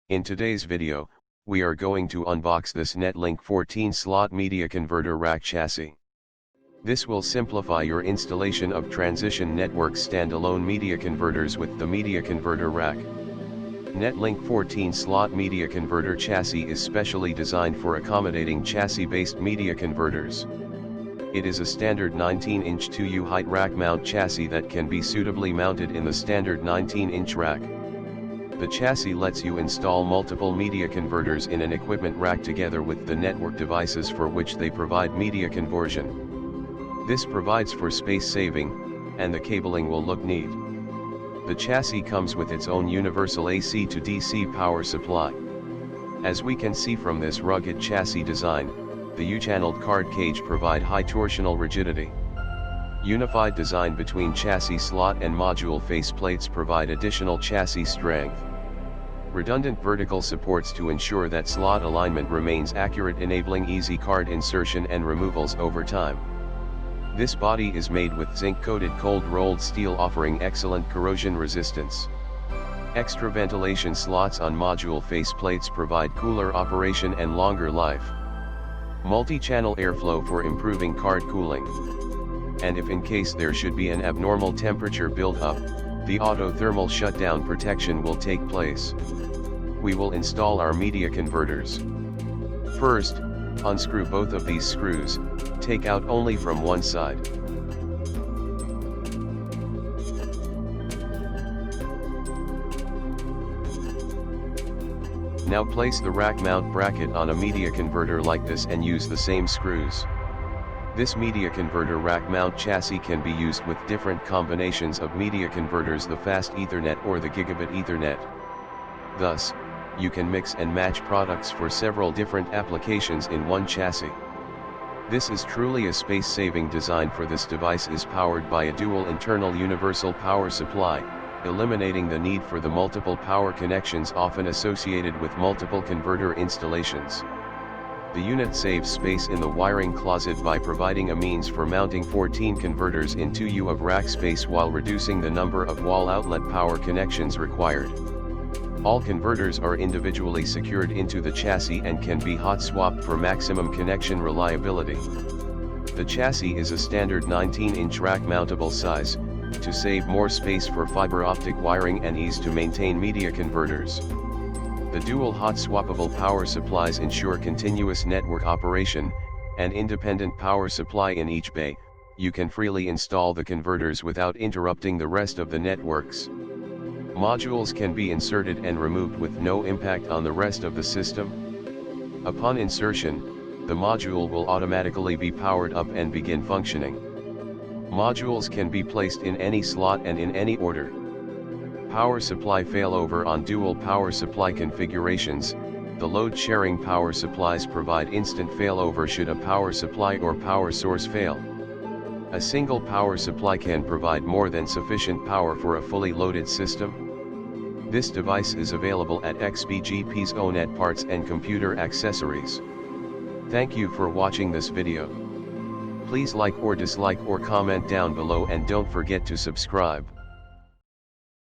In today's video, we are going to unbox this Netlink 14-slot media converter rack chassis. This will simplify your installation of transition network standalone media converters with the media converter rack. Netlink 14-slot media converter chassis is specially designed for accommodating chassis-based media converters. It is a standard 19-inch 2U height rack mount chassis that can be suitably mounted in the standard 19-inch rack. The chassis lets you install multiple media converters in an equipment rack together with the network devices for which they provide media conversion. This provides for space saving, and the cabling will look neat. The chassis comes with its own universal AC to DC power supply. As we can see from this rugged chassis design, the U-channeled card cage provide high torsional rigidity. Unified design between chassis slot and module faceplates provide additional chassis strength. Redundant vertical supports to ensure that slot alignment remains accurate, enabling easy card insertion and removals over time. This body is made with zinc-coated cold-rolled steel offering excellent corrosion resistance. Extra ventilation slots on module faceplates provide cooler operation and longer life. Multi-channel airflow for improving card cooling. And if in case there should be an abnormal temperature build-up, the auto thermal shutdown protection will take place. We will install our media converters. First, unscrew both of these screws, take out only from one side. Now place the rack mount bracket on a media converter like this and use the same screws. This media converter rack mount chassis can be used with different combinations of media converters, the fast Ethernet or the gigabit Ethernet. Thus, you can mix and match products for several different applications in one chassis. This is truly a space-saving design, for this device is powered by a dual internal universal power supply, eliminating the need for the multiple power connections often associated with multiple converter installations. The unit saves space in the wiring closet by providing a means for mounting 14 converters in 2U of rack space while reducing the number of wall outlet power connections required. All converters are individually secured into the chassis and can be hot swapped for maximum connection reliability. The chassis is a standard 19-inch rack mountable size, to save more space for fiber optic wiring and ease to maintain media converters. The dual hot swappable power supplies ensure continuous network operation, and independent power supply in each bay. You can freely install the converters without interrupting the rest of the networks. Modules can be inserted and removed with no impact on the rest of the system. Upon insertion, the module will automatically be powered up and begin functioning. Modules can be placed in any slot and in any order. Power supply failover on dual power supply configurations. The load-sharing power supplies provide instant failover should a power supply or power source fail. A single power supply can provide more than sufficient power for a fully loaded system. This device is available at XBGP's ONET Parts and Computer Accessories. Thank you for watching this video. Please like or dislike or comment down below, and don't forget to subscribe.